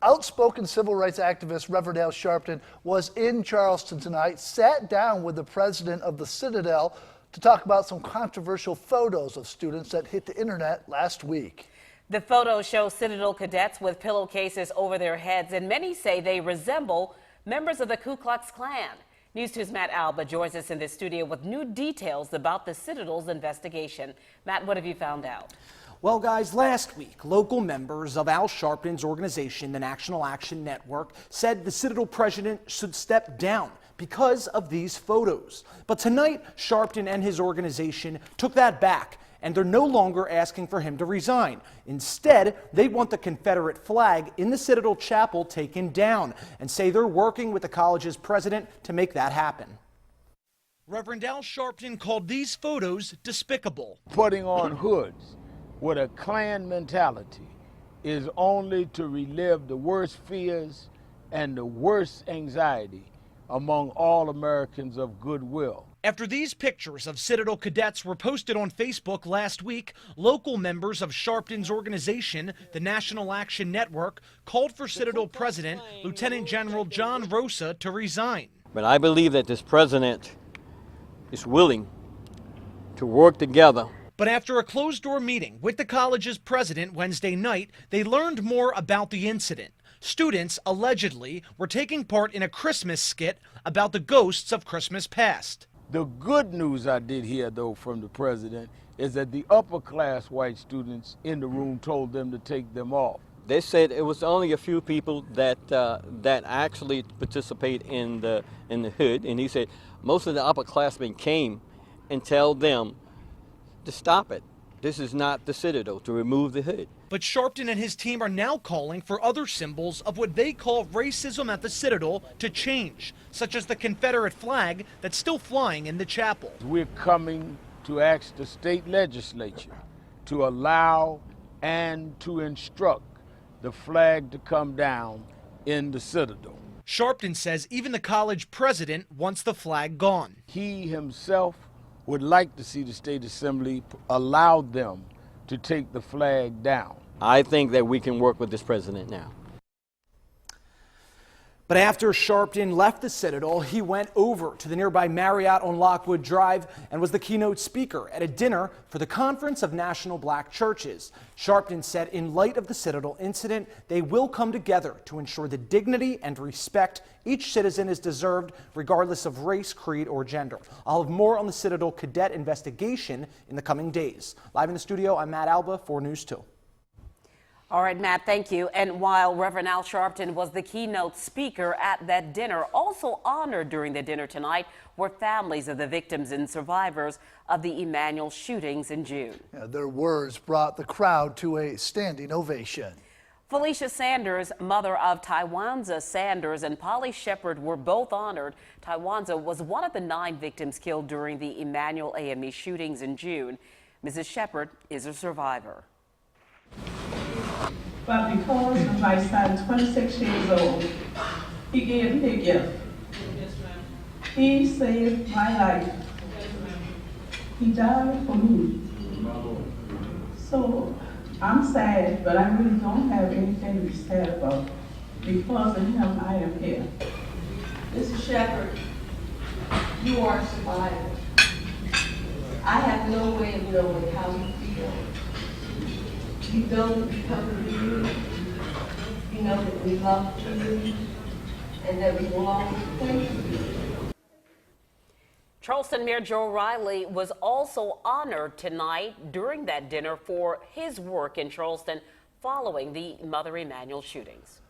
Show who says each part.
Speaker 1: Outspoken civil rights activist Reverend Al Sharpton was in Charleston tonight, sat down with the president of the Citadel to talk about some controversial photos of students that hit the internet last week.
Speaker 2: The photos show Citadel cadets with pillowcases over their heads, and many say they resemble members of the Ku Klux Klan. News 2's Matt Alba joins us in the studio with new details about the Citadel's investigation. Matt, what have you found out?
Speaker 3: Well, guys, last week, local members of Al Sharpton's organization, the National Action Network, said the Citadel president should step down because of these photos. But tonight, Sharpton and his organization took that back, and they're no longer asking for him to resign. Instead, they want the Confederate flag in the Citadel Chapel taken down and say they're working with the college's president to make that happen. Reverend Al Sharpton called these photos despicable.
Speaker 4: Putting on hoods with a Klan mentality is only to relive the worst fears and the worst anxiety among all Americans of goodwill.
Speaker 3: After these pictures of Citadel cadets were posted on Facebook last week, local members of Sharpton's organization, the National Action Network, called for Citadel President Lieutenant General John Rosa to resign.
Speaker 5: But I believe that this president is willing to work together.
Speaker 3: But after a closed-door meeting with the college's president Wednesday night, they learned more about the incident. Students, allegedly, were taking part in a Christmas skit about the ghosts of Christmas past.
Speaker 4: The good news I did hear, though, from the president is that the upper-class white students in the room told them to take them off.
Speaker 5: They said it was only a few people that actually participate in the hood, and he said most of the upperclassmen came and tell them to stop it. This is not the Citadel, to remove the hood.
Speaker 3: But Sharpton and his team are now calling for other symbols of what they call racism at the Citadel to change, such as the Confederate flag that's still flying in the chapel.
Speaker 4: We're coming to ask the state legislature to allow and to instruct the flag to come down in the Citadel.
Speaker 3: Sharpton says even the college president wants the flag gone.
Speaker 4: He himself would like to see the state assembly allow them to take the flag down.
Speaker 5: I think that we can work with this president now.
Speaker 3: But after Sharpton left the Citadel, he went over to the nearby Marriott on Lockwood Drive and was the keynote speaker at a dinner for the Conference of National Black Churches. Sharpton said in light of the Citadel incident, they will come together to ensure the dignity and respect each citizen is deserved, regardless of race, creed, or gender. I'll have more on the Citadel cadet investigation in the coming days. Live in the studio, I'm Matt Alba for News 2.
Speaker 2: All right, Matt, thank you. And while Reverend Al Sharpton was the keynote speaker at that dinner, also honored during the dinner tonight were families of the victims and survivors of the Emanuel shootings in June.
Speaker 1: Yeah, their words brought the crowd to a standing ovation.
Speaker 2: Felicia Sanders, mother of Tywanza Sanders, and Polly Shepard were both honored. Tywanza was one of the 9 victims killed during the Emanuel AME shootings in June. Mrs. Shepard is a survivor.
Speaker 6: But because my son, 26 years old, he gave me a gift. He saved my life. He died for me. So I'm sad, but I really don't have anything to be sad about. Because of him, I am here.
Speaker 7: Mrs. Shepard, you are a survivor. I have no way of knowing how you feel. You know that we cover you. You know that we love you, and that we will always pray for you.
Speaker 2: Charleston Mayor Joe Riley was also honored tonight during that dinner for his work in Charleston following the Mother Emanuel shootings.